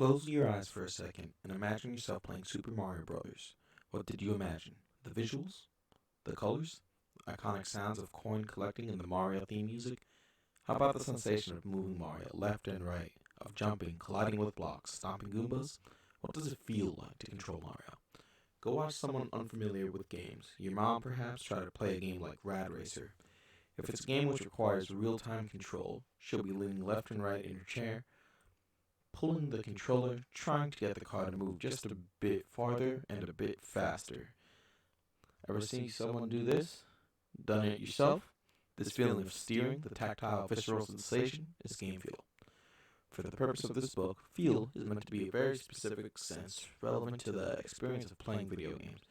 Close your eyes for a second and imagine yourself playing Super Mario Bros. What did you imagine? The visuals? The colors? The iconic sounds of coin collecting and the Mario theme music? How about the sensation of moving Mario left and right, of jumping, colliding with blocks, stomping Goombas? What does it feel like to control Mario? Go watch someone unfamiliar with games. Your mom perhaps try to play a game like Rad Racer. If it's a game which requires real-time control, she'll be leaning left and right in her chair, pulling the controller, trying to get the car to move just a bit farther and a bit faster. Ever seen someone do this? Done it yourself? This feeling of steering, the tactile, visceral sensation, is game feel. For the purpose of this book, feel is meant to be a very specific sense relevant to the experience of playing video games.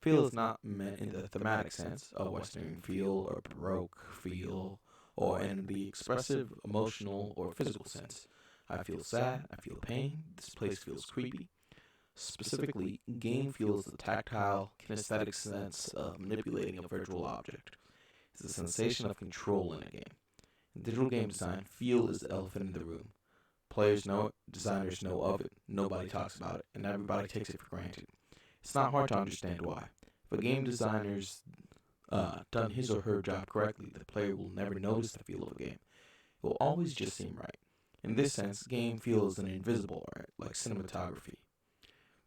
Feel is not meant in the thematic sense, a Western feel or Baroque feel, or in the expressive, emotional, or physical sense. I feel sad, I feel pain, this place feels creepy. Specifically, game feels the tactile, kinesthetic sense of manipulating a virtual object. It's the sensation of control in a game. In digital game design, feel is the elephant in the room. Players know it, designers know of it, nobody talks about it, and everybody takes it for granted. It's not hard to understand why. If a game designer's done his or her job correctly, the player will never notice the feel of a game. It will always just seem right. In this sense, game feel is an invisible art, like cinematography.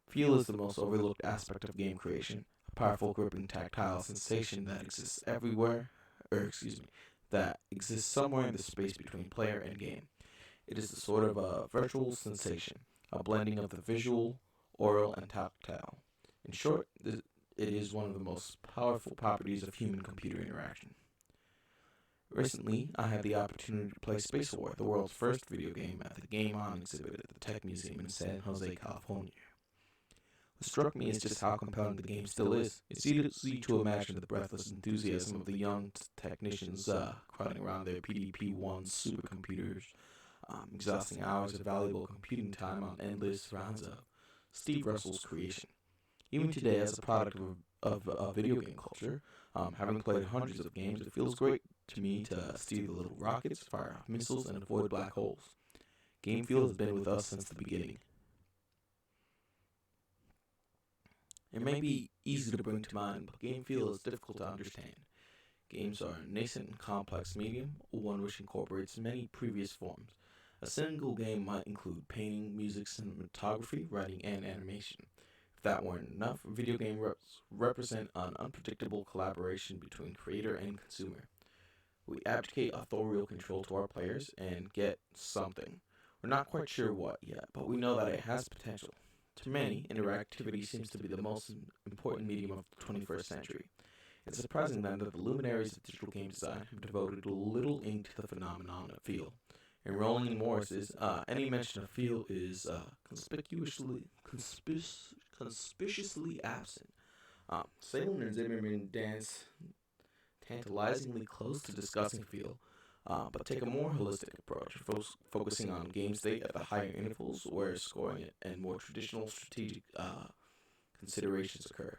Feel is the most overlooked aspect of game creation, a powerful gripping tactile sensation that exists everywhere, that exists somewhere in the space between player and game. It is a sort of a virtual sensation, a blending of the visual, oral, and tactile. In short, it is one of the most powerful properties of human-computer interaction. Recently, I had the opportunity to play Space War, the world's first video game, at the Game On exhibit at the Tech Museum in San Jose, California. What struck me is just how compelling the game still is. It's easy to imagine the breathless enthusiasm of the young technicians crowding around their PDP-1 supercomputers, exhausting hours of valuable computing time on endless rounds of Steve Russell's creation. Even today, as a product of video game culture, having played hundreds of games, it feels great to me to steal the little rockets, fire off missiles, and avoid black holes. Game feel has been with us since the beginning. It may be easy to bring to mind, but game feel is difficult to understand. Games are a nascent and complex medium, one which incorporates many previous forms. A single game might include painting, music, cinematography, writing, and animation. If that weren't enough, video games represent an unpredictable collaboration between creator and consumer. We abdicate authorial control to our players and get something. We're not quite sure what yet, but we know that it has potential. To many, interactivity seems to be the most important medium of the 21st century. It's surprising then that the luminaries of digital game design have devoted little ink to the phenomenon of feel. In Roland Morris's, any mention of feel is conspicuously absent. Salem and Zimmerman dance tantalizingly close to discussing feel, but take a more holistic approach, focusing on game state at the higher intervals where scoring and more traditional strategic considerations occur.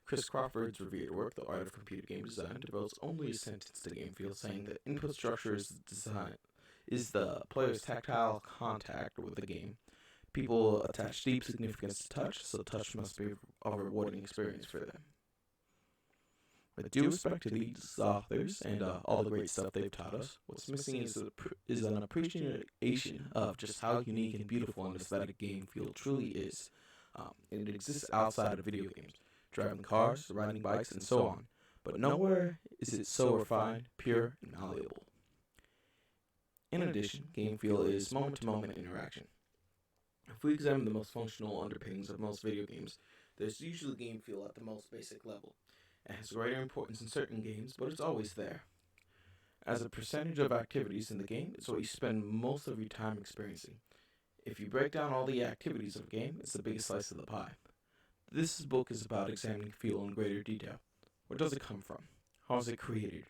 Chris Crawford's revered work, The Art of Computer Game Design, devotes only a sentence to game feel, saying that input structure is the player's tactile contact with the game. People attach deep significance to touch, so touch must be a rewarding experience for them. With due respect to these authors and all the great stuff they've taught us, what's missing is an appreciation of just how unique and beautiful an aesthetic game feel truly is. It exists outside of video games, driving cars, riding bikes, and so on, but nowhere is it so refined, pure, and malleable. In addition, game feel is moment-to-moment interaction. If we examine the most functional underpinnings of most video games, there's usually game feel at the most basic level. It has greater importance in certain games, but it's always there. As a percentage of activities in the game, it's what you spend most of your time experiencing. If you break down all the activities of a game, it's the biggest slice of the pie. This book is about examining feel in greater detail. Where does it come from? How is it created?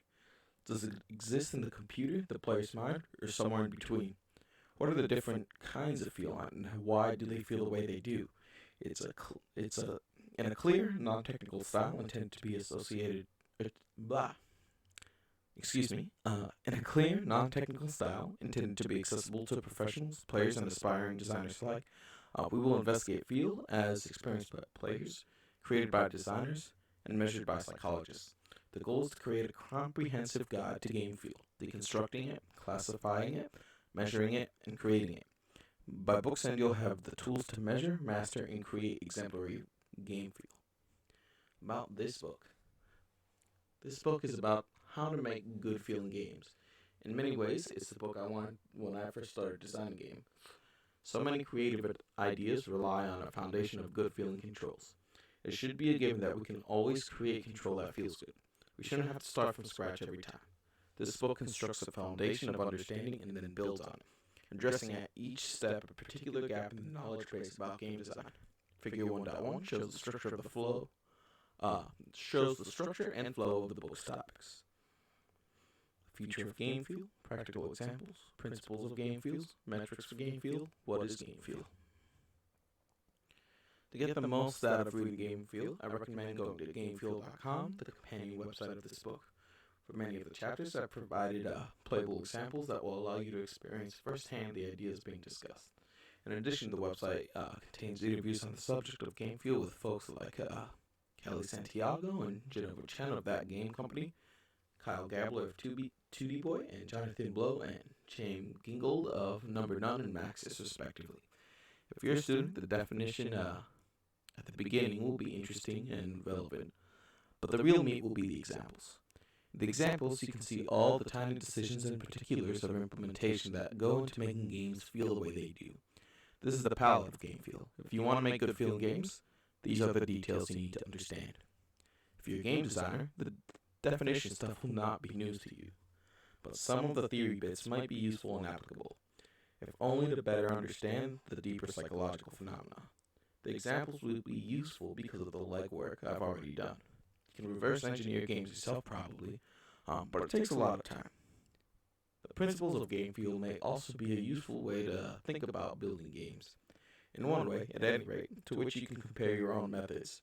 Does it exist in the computer, the player's mind, or somewhere in between? What are the different kinds of feel, and why do they feel the way they do? It's in a clear, non-technical style intended to be associated. Blah. In a clear, non-technical style intended to be accessible to professionals, players, and aspiring designers alike. We will investigate feel as experienced by players, created by designers, and measured by psychologists. The goal is to create a comprehensive guide to game feel, deconstructing it, classifying it, measuring it, and creating it. By book's end, you'll have the tools to measure, master, and create exemplary game feel. About this book. This book is about how to make good feeling games. In many ways, it's the book I wanted when I first started designing a game. So many creative ideas rely on a foundation of good feeling controls. It should be a given that we can always create control that feels good. We shouldn't have to start from scratch every time. This book constructs a foundation of understanding and then builds on it, addressing at each step a particular gap in the knowledge base about game design. Figure 1.1 shows the structure of the flow, shows the structure and flow of the book's topics. Future of game feel, practical examples, principles of game feels, metrics for game feel, what is game feel. To get the most out of reading Game Feel, I recommend going to GameFeel.com, the companion website of this book. For many of the chapters, I've provided playable examples that will allow you to experience firsthand the ideas being discussed. In addition, the website contains interviews on the subject of Game Feel with folks like Kelly Santiago and Jennifer Chen of That Game Company, Kyle Gabler of 2D Boy, and Jonathan Blow and Chaim Gingold of Number None and Maxis, respectively. If you're a student, the definition at the beginning will be interesting and relevant, but the real meat will be the examples. In the examples, you can see all the tiny decisions and particulars of implementation that go into making games feel the way they do. This is the palette of game feel. If you want to make good feeling games, these are the details you need to understand. If you're a game designer, the definition stuff will not be news to you, but some of the theory bits might be useful and applicable, if only to better understand the deeper psychological phenomena. The examples will be useful because of the legwork I've already done. You can reverse engineer games yourself probably, but it takes a lot of time. The principles of game feel may also be a useful way to think about building games. In one way, at any rate, to which you can compare your own methods.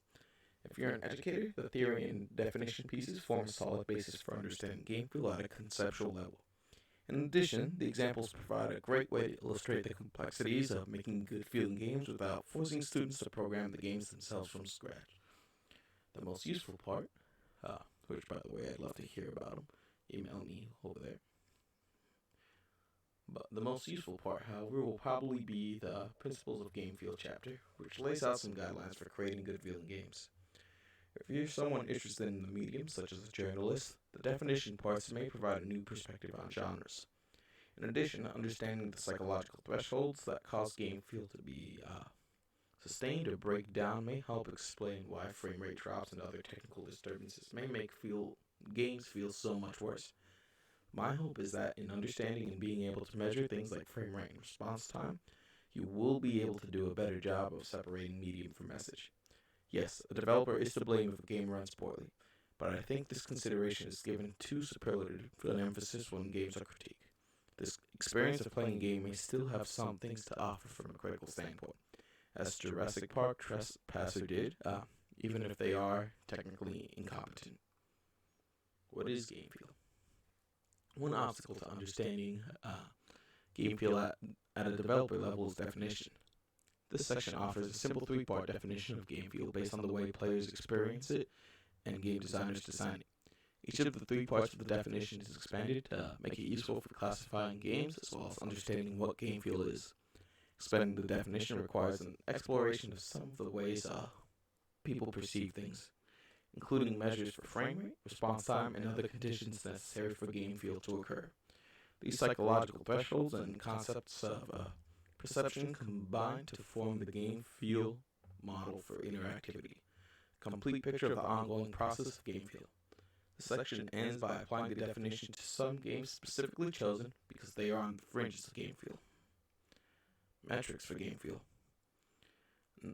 If you're an educator, the theory and definition pieces form a solid basis for understanding game feel at a conceptual level. In addition, the examples provide a great way to illustrate the complexities of making good feeling games without forcing students to program the games themselves from scratch. The most useful part, which by the way I'd love to hear about them, email me over there. But the most useful part, however, will probably be the Principles of Game Feel chapter, which lays out some guidelines for creating good feeling games. If you're someone interested in the medium, such as a journalist, the definition parts may provide a new perspective on genres. In addition, understanding the psychological thresholds that cause game feel to be sustained or break down may help explain why frame rate drops and other technical disturbances may make games feel so much worse. My hope is that in understanding and being able to measure things like frame rate and response time, you will be able to do a better job of separating medium from message. Yes, a developer is to blame if a game runs poorly, but I think this consideration is given too superlative an emphasis when games are critiqued. This experience of playing a game may still have some things to offer from a critical standpoint, as Jurassic Park Trespasser did, even if they are technically incompetent. What is game feel? One obstacle to understanding game feel at a developer level is definition. This section offers a simple three-part definition of game feel based on the way players experience it and game designers design it. Each of the three parts of the definition is expanded to make it useful for classifying games as well as understanding what game feel is. Expanding the definition requires an exploration of some of the ways people perceive things, including measures for frame rate, response time, and other conditions necessary for game feel to occur. These psychological thresholds and concepts of perception combine to form the game feel model for interactivity, a complete picture of the ongoing process of game feel. The section ends by applying the definition to some games specifically chosen because they are on the fringes of game feel. Metrics for game feel.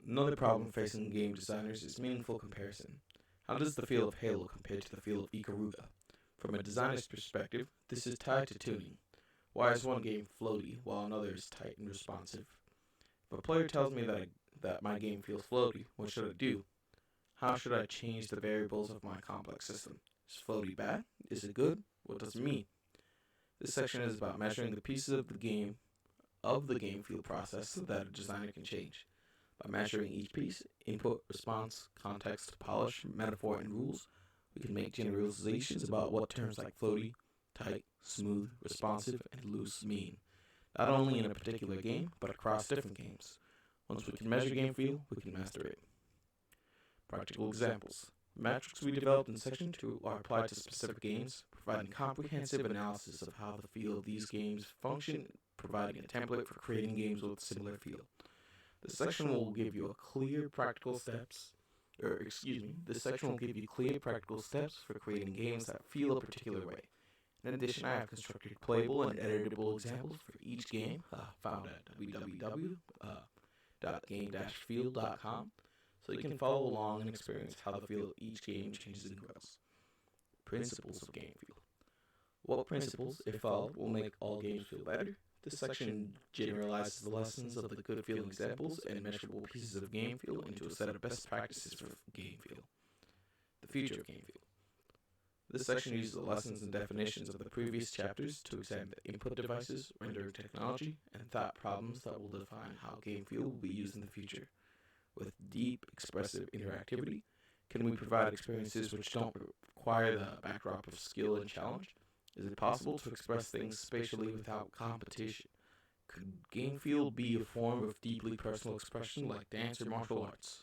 Another problem facing game designers is meaningful comparison. How does the feel of Halo compare to the feel of Ikaruga? From a designer's perspective, this is tied to tuning. Why is one game floaty while another is tight and responsive? If a player tells me that my game feels floaty, what should I do? How should I change the variables of my complex system? Is floaty bad? Is it good? What does it mean? This section is about measuring the pieces of the game feel process so that a designer can change. By measuring each piece, input, response, context, polish, metaphor, and rules, we can make generalizations about what terms like floaty, tight, smooth, responsive, and loose mean, not only in a particular game, but across different games. Once we can measure game feel, we can master it. Practical examples. The metrics we developed in Section 2 are applied to specific games, providing comprehensive analysis of how the feel of these games function, providing a template for creating games with similar feel. This section will give you clear practical steps for creating games that feel a particular way. In addition, I have constructed playable and editable examples for each game, found at www.game-feel.com, so you can follow along and experience how the feel of each game changes and grows. Principles of game feel. What principles, if followed, will make all games feel better? This section generalizes the lessons of the good feel examples and measurable pieces of game feel into a set of best practices for game feel. The future of game feel. This section uses the lessons and definitions of the previous chapters to examine the input devices, rendering technology, and thought problems that will define how game feel will be used in the future. With deep, expressive interactivity, can we provide experiences which don't require the backdrop of skill and challenge? Is it possible to express things spatially without competition? Could game feel be a form of deeply personal expression like dance or martial arts?